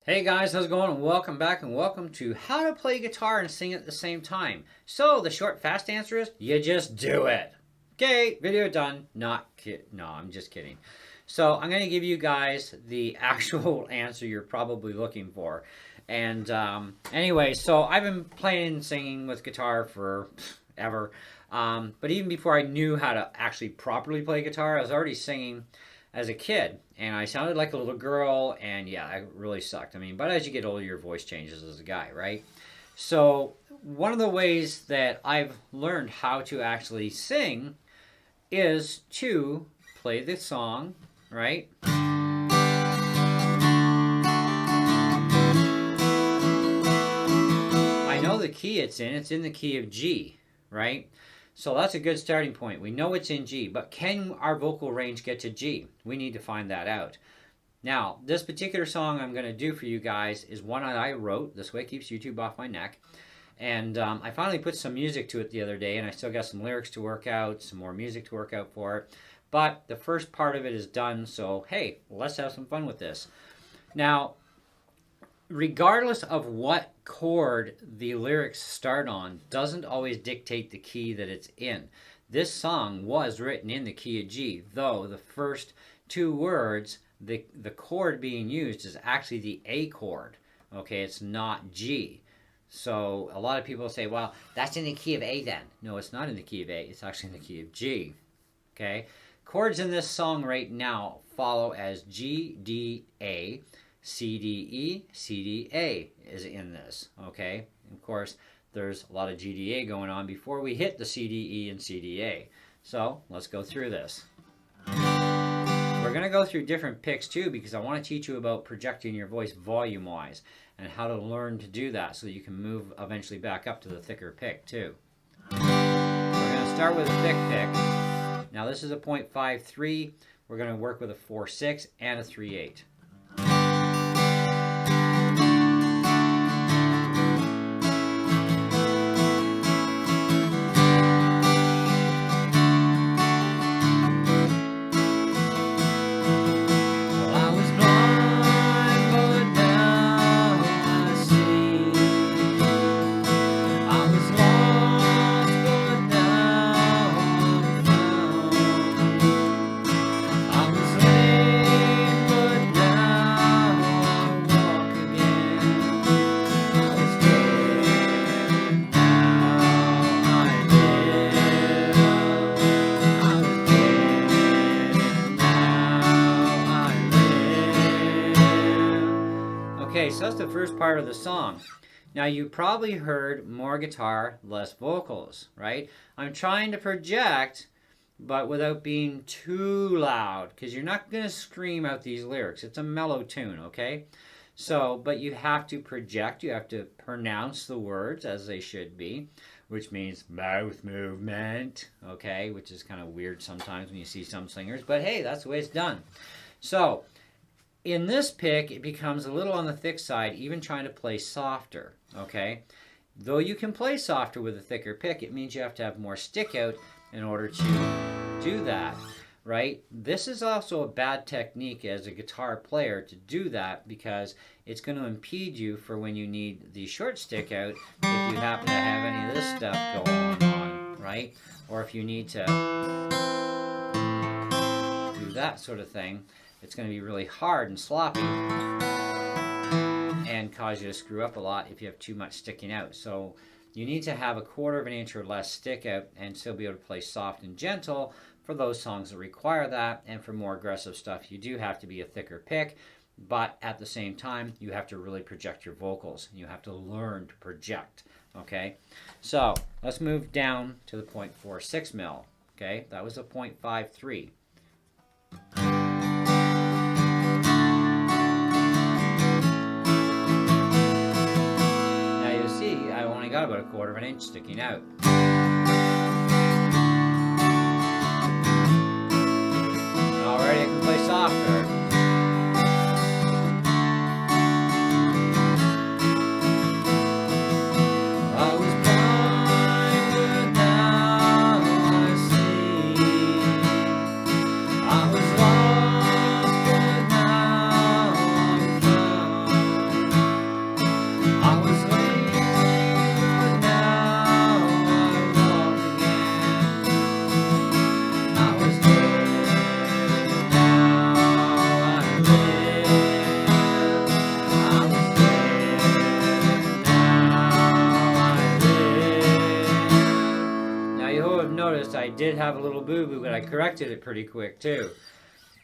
Hey guys, how's it going? And welcome back and welcome to How to Play Guitar and Sing at the Same Time. So the short, fast answer is you just do it. Okay, video done. No, I'm just kidding. So I'm going to give you guys the actual answer you're probably looking for. And anyway, so I've been playing and singing with guitar for ever. But even before I knew how to actually properly play guitar, I was already singing as a kid, and I sounded like a little girl, and yeah, I really sucked. I mean, but as you get older, your voice changes as a guy, right? So one of the ways that I've learned how to actually sing is to play the song, right? I know the key it's in the key of G, right? So that's a good starting point. We know it's in G, but can our vocal range get to G? We need to find that out. Now, this particular song I'm going to do for you guys is one that I wrote. This way it keeps YouTube off my neck. And I finally put some music to it the other day, and I still got some lyrics to work out, some more music to work out for it. But the first part of it is done, so hey, let's have some fun with this. Now, regardless of what chord the lyrics start on doesn't always dictate the key that it's in. This song was written in the key of G, though the first two words, the chord being used is actually the A chord. Okay, it's not G. So a lot of people say, well, that's in the key of A then. No, it's not in the key of A. It's actually in the key of G. Okay, chords in this song right now follow as G, D, A. C, D, E, C, D, A is in this, okay? And of course, there's a lot of G, D, A going on before we hit the C, D, E, and C, D, A. So, let's go through this. We're going to go through different picks too, because I want to teach you about projecting your voice volume-wise and how to learn to do that so that you can move eventually back up to the thicker pick too. We're going to start with a thick pick. Now, this is a 0.53. We're going to work with a 4-6 and a 3-8. Okay, so that's the first part of the song. Now you probably heard more guitar, less vocals, right? I'm trying to project, but without being too loud, because you're not going to scream out these lyrics. It's a mellow tune, okay? So, but you have to project, you have to pronounce the words as they should be, which means mouth movement, okay? Which is kind of weird sometimes when you see some singers, but hey, that's the way it's done. So, in this pick, it becomes a little on the thick side, even trying to play softer, okay? Though you can play softer with a thicker pick, it means you have to have more stick out in order to do that, right? This is also a bad technique as a guitar player to do that because it's going to impede you for when you need the short stick out if you happen to have any of this stuff going on, right? Or if you need to do that sort of thing. It's going to be really hard and sloppy and cause you to screw up a lot if you have too much sticking out. So you need to have a 1/4 of an inch or less stick out and still be able to play soft and gentle for those songs that require that. And for more aggressive stuff, you do have to be a thicker pick. But at the same time, you have to really project your vocals. You have to learn to project, okay? So let's move down to the 0.46 mil, okay? That was a 0.53. Got about a 1/4 of an inch sticking out. Already I can play softer. I was blind, but now I see. I was lost, but now I'm found. noticed I did have a little boo-boo, but I corrected it pretty quick too.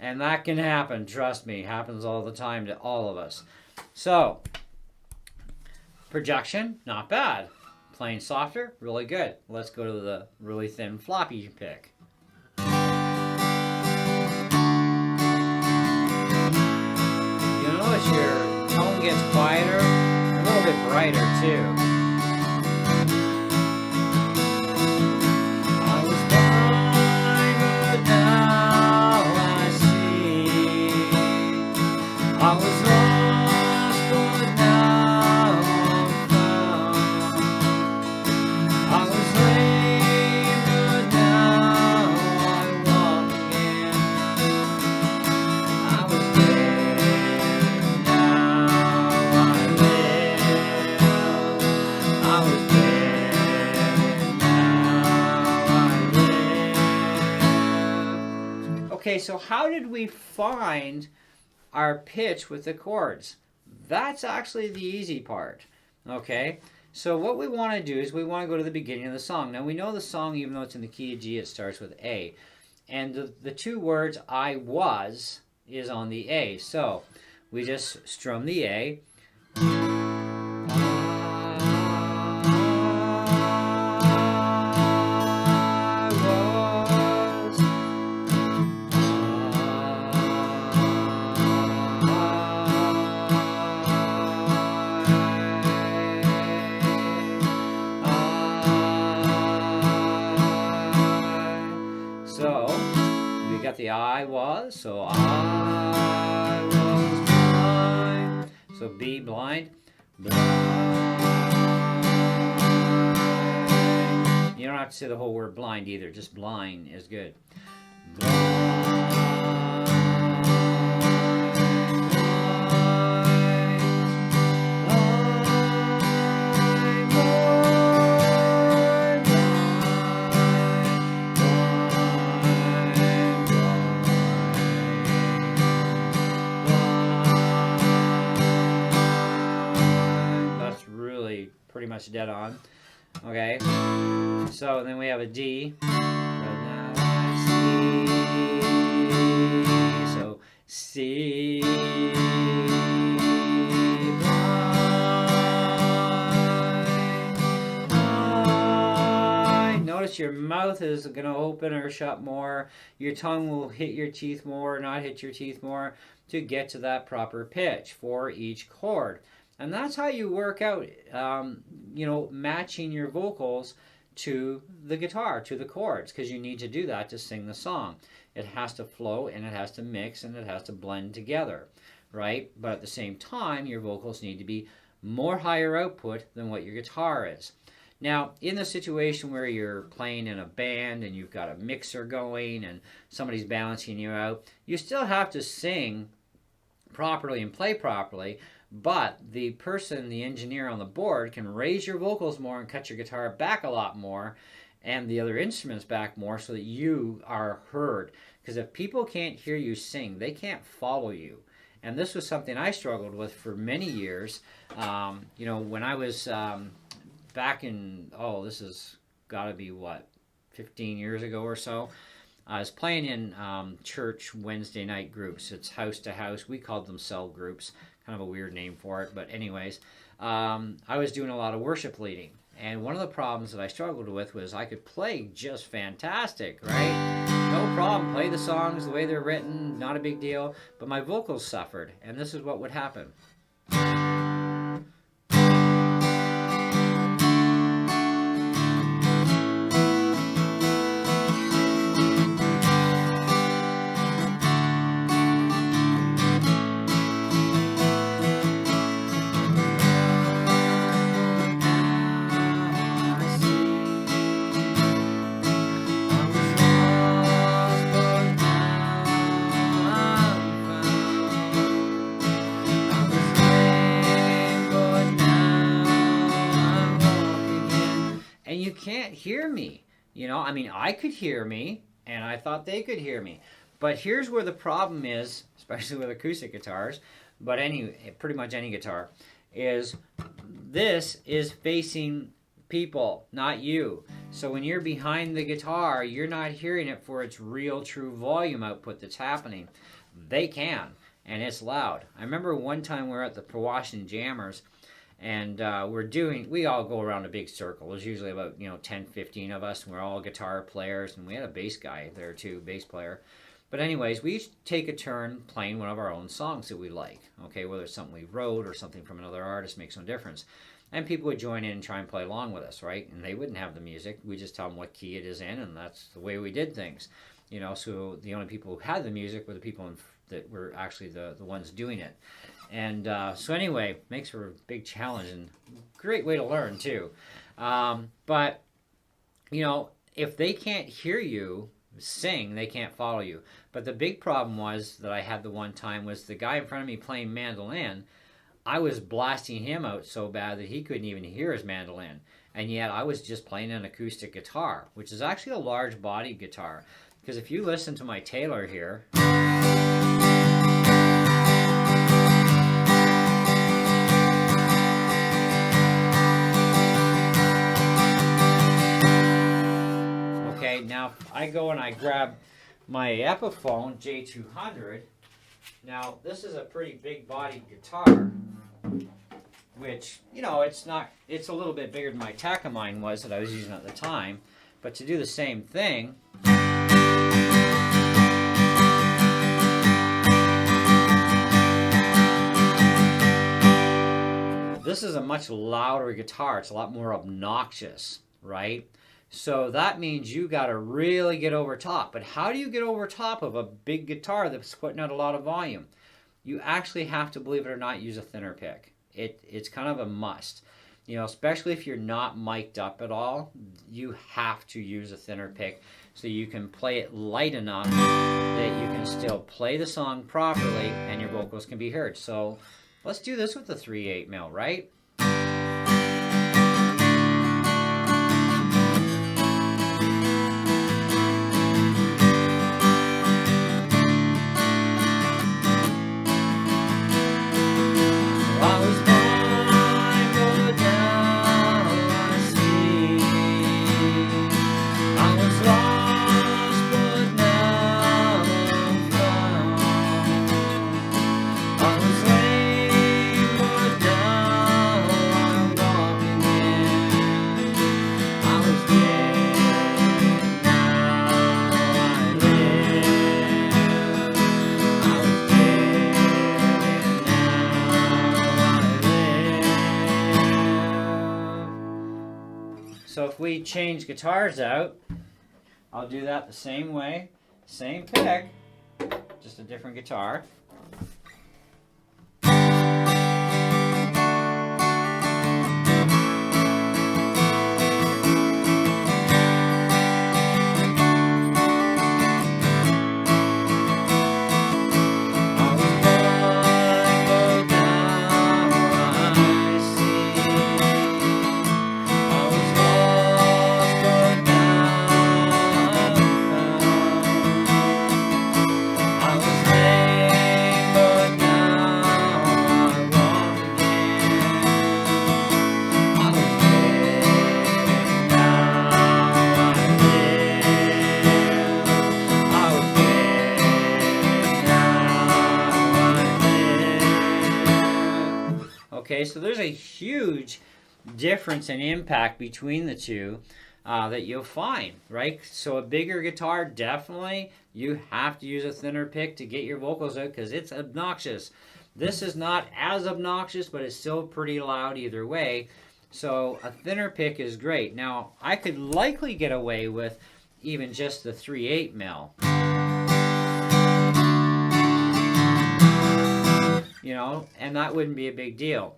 And that can happen, trust me. Happens all the time to all of us. So, projection, not bad. Playing softer, really good. Let's go to the really thin floppy pick. You notice your tone gets quieter, a little bit brighter too. Okay, so how did we find our pitch with the chords? That's actually the easy part, okay? So what we want to do is we want to go to the beginning of the song. Now we know the song, even though it's in the key of G, it starts with A. And the two words, I was, is on the A. So we just strum the A. The I was, so I was blind. So B, blind, blind. You don't have to say the whole word blind either, just blind is good. Blind. Pretty much dead on. Okay, so then we have a D. So C. Notice your mouth is going to open or shut more. Your tongue will hit your teeth more, not hit your teeth more, to get to that proper pitch for each chord. And that's how you work out, matching your vocals to the guitar, to the chords, because you need to do that to sing the song. It has to flow, and it has to mix, and it has to blend together, right? But at the same time, your vocals need to be more higher output than what your guitar is. Now, in the situation where you're playing in a band and you've got a mixer going and somebody's balancing you out, you still have to sing properly and play properly, but the person, the engineer on the board, can raise your vocals more and cut your guitar back a lot more and the other instruments back more so that you are heard. Because if people can't hear you sing, they can't follow you. And this was something I struggled with for many years. When I was back in, this has got to be, 15 years ago or so. I was playing in church Wednesday night groups. It's house to house. We called them cell groups. Kind of a weird name for it, but anyways, I was doing a lot of worship leading, and one of the problems that I struggled with was I could play just fantastic, right? No problem, play the songs the way they're written, not a big deal, but my vocals suffered, and this is what would happen. Can't hear me. I could hear me, and I thought they could hear me. But here's where the problem is, especially with acoustic guitars, but pretty much any guitar, is this is facing people, not you. So when you're behind the guitar, you're not hearing it for its real true volume output that's happening. They can, and it's loud. I remember one time we were at the Powassan Jammers, and we all go around a big circle. There's usually about 10, 15 of us, and we're all guitar players, and we had a bass guy there too, bass player. But anyways, we each take a turn playing one of our own songs that we like. Okay, whether it's something we wrote or something from another artist, makes no difference. And people would join in and try and play along with us, right? And they wouldn't have the music. We just tell them what key it is in, and that's the way we did things. So the only people who had the music were the people that were actually the ones doing it. And so anyway, makes for a big challenge and great way to learn too. But if they can't hear you sing, they can't follow you. But the big problem was that I had the one time was the guy in front of me playing mandolin. I was blasting him out so bad that he couldn't even hear his mandolin. And yet I was just playing an acoustic guitar, which is actually a large bodied guitar. Because if you listen to my Taylor here, okay, now I go and I grab my Epiphone J200. Now, this is a pretty big bodied guitar, which, it's a little bit bigger than my Takamine was that I was using at the time. But to do the same thing, this is a much louder guitar. It's a lot more obnoxious, right? So that means you got to really get over top. But how do you get over top of a big guitar that's putting out a lot of volume? You actually have to, believe it or not, use a thinner pick. It's kind of a must. Especially if you're not mic'd up at all, you have to use a thinner pick so you can play it light enough that you can still play the song properly and your vocals can be heard. So let's do this with the 3/8 mil, right? So if we change guitars out, I'll do that the same way, same pick, just a different guitar. Okay, so there's a huge difference in impact between the two that you'll find, right? So a bigger guitar, definitely, you have to use a thinner pick to get your vocals out because it's obnoxious. This is not as obnoxious, but it's still pretty loud either way. So a thinner pick is great. Now, I could likely get away with even just the 3/8 mil. And that wouldn't be a big deal.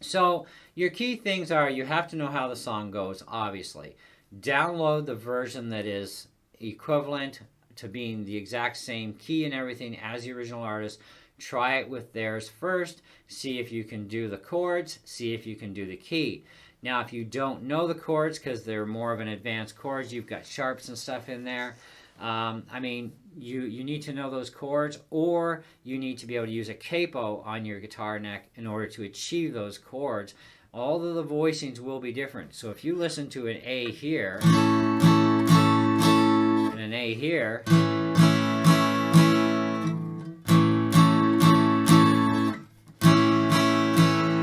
So your key things are you have to know how the song goes, obviously. Download the version that is equivalent to being the exact same key and everything as the original artist. Try it with theirs first. See if you can do the chords. See if you can do the key. Now, if you don't know the chords because they're more of an advanced chords, you've got sharps and stuff in there. You need to know those chords, or you need to be able to use a capo on your guitar neck in order to achieve those chords. all of the voicings will be different. So if you listen to an A here and an A here,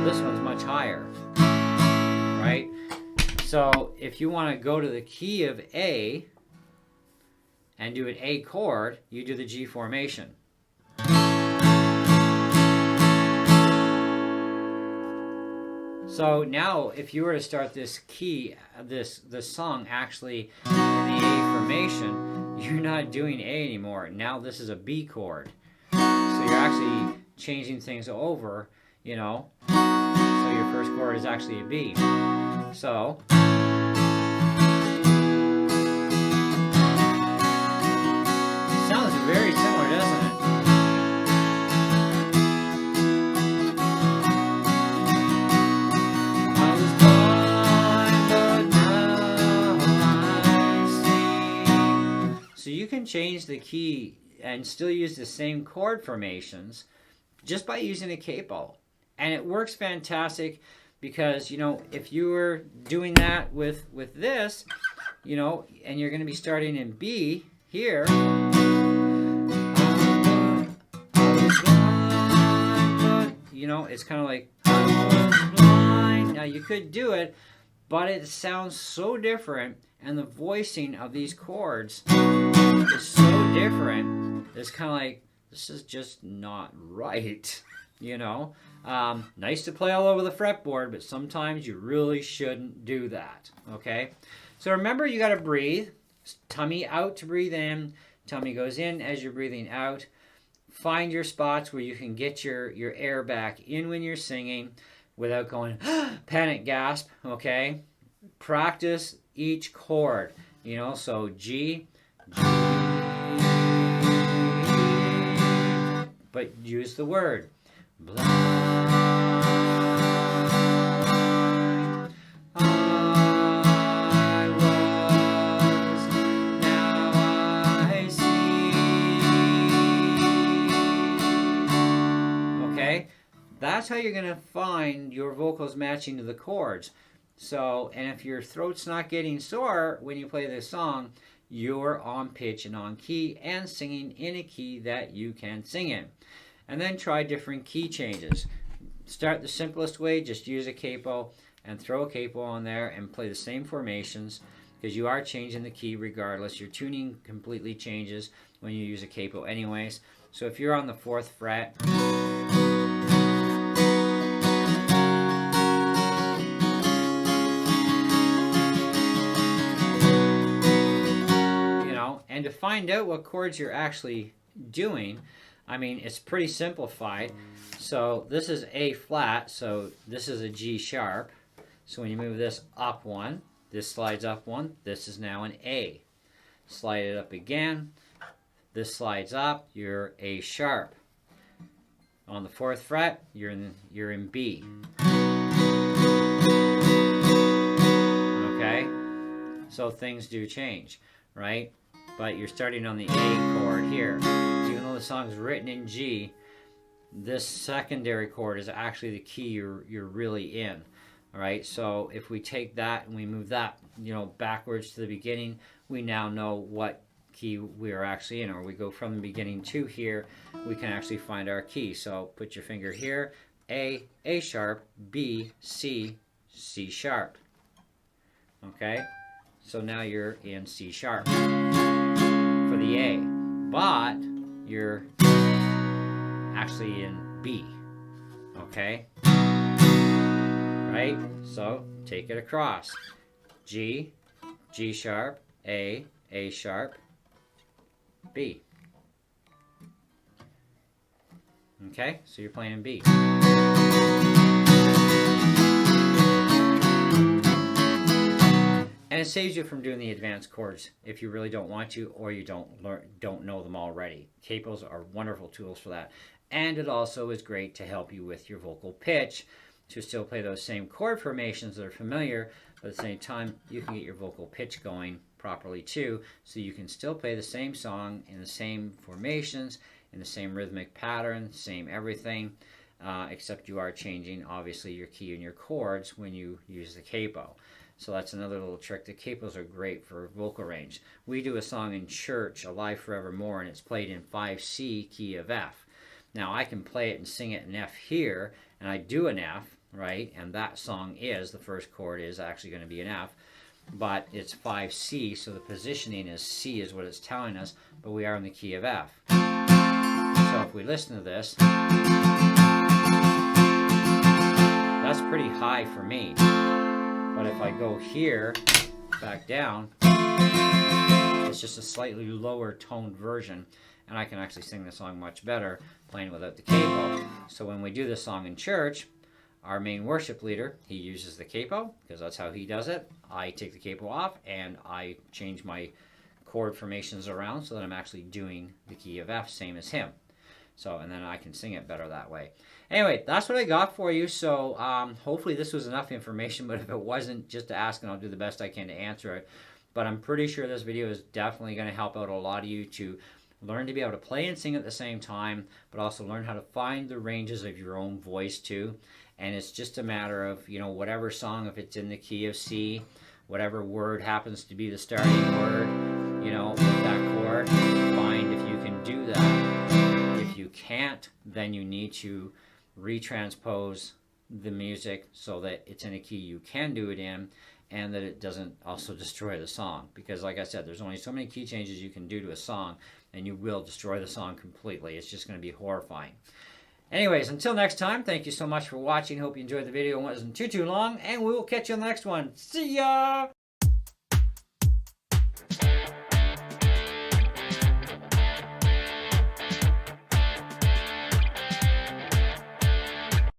this one's much higher, right? So if you want to go to the key of A and do an A chord, you do the G formation. So now, if you were to start this key, this song actually in the A formation, you're not doing A anymore. Now this is a B chord. So you're actually changing things over, you know. So your first chord is actually a B. So sounds very similar, doesn't it? So you can change the key and still use the same chord formations just by using a capo. And it works fantastic because, you know, if you were doing that with this, you know, and you're going to be starting in B here. You know, it's kind of like, now you could do it, but it sounds so different, and the voicing of these chords is so different. It's kind of like, this is just not right, you know. Nice to play all over the fretboard, but sometimes you really shouldn't do that, okay? So remember, you got to breathe. Tummy out to breathe in. Tummy goes in as you're breathing out. Find your spots where you can get your air back in when you're singing without going panic gasp, okay? Practice each chord, you know, so G, but use the word. Blind, I was, now I see. Okay? That's how you're going to find your vocals matching to the chords. So, and if your throat's not getting sore when you play this song, you're on pitch and on key and singing in a key that you can sing in. And then try different key changes. Start the simplest way, just use a capo and throw a capo on there and play the same formations because you are changing the key regardless. Your tuning completely changes when you use a capo anyways. So if you're on the 4th fret, and to find out what chords you're actually doing, I mean, it's pretty simplified. So this is A flat, so this is a G sharp. So when you move this up one, this slides up one, this is now an A. Slide it up again, this slides up, you're A sharp. On the 4th fret, you're in B. Okay? So things do change, right? But you're starting on the A chord here. Even though the song's written in G, this secondary chord is actually the key you're really in. All right, so if we take that and we move that, you know, backwards to the beginning, we now know what key we are actually in. Or we go from the beginning to here, we can actually find our key. So put your finger here, A sharp, B, C, C sharp. Okay, so now you're in C sharp for the A, but you're actually in B, okay? Right? So take it across. G, G sharp, A sharp, B. Okay? So you're playing in B. And it saves you from doing the advanced chords if you really don't want to or you don't know them already. Capos are wonderful tools for that. And it also is great to help you with your vocal pitch to still play those same chord formations that are familiar, but at the same time, you can get your vocal pitch going properly too, so you can still play the same song in the same formations, in the same rhythmic pattern, same everything, except you are changing, obviously, your key and your chords when you use the capo. So that's another little trick. The capos are great for vocal range. We do a song in church, Alive Forevermore, and it's played in 5C key of F. Now I can play it and sing it in F here, and I do an F, right? And that song is, the first chord is actually going to be an F, but it's 5C, so the positioning is C is what it's telling us, but we are in the key of F. So if we listen to this, that's pretty high for me. But if I go here, back down, it's just a slightly lower toned version, and I can actually sing the song much better playing without the capo. So when we do this song in church, our main worship leader, he uses the capo, because that's how he does it. I take the capo off, and I change my chord formations around so that I'm actually doing the key of F, same as him. So, and then I can sing it better that way. Anyway, that's what I got for you. So hopefully this was enough information, but if it wasn't, just ask and I'll do the best I can to answer it. But I'm pretty sure this video is definitely going to help out a lot of you to learn to be able to play and sing at the same time, but also learn how to find the ranges of your own voice too. And it's just a matter of, you know, whatever song, if it's in the key of C, whatever word happens to be the starting word, you know, with that chord, find if you can do that. If you can't, then you need to retranspose the music so that it's in a key you can do it in, and that it doesn't also destroy the song. Because like I said, there's only so many key changes you can do to a song, and you will destroy the song completely. It's just going to be horrifying. Anyways, until next time, thank you so much for watching. Hope you enjoyed the video. It wasn't too long, and we will catch you on the next one. See ya!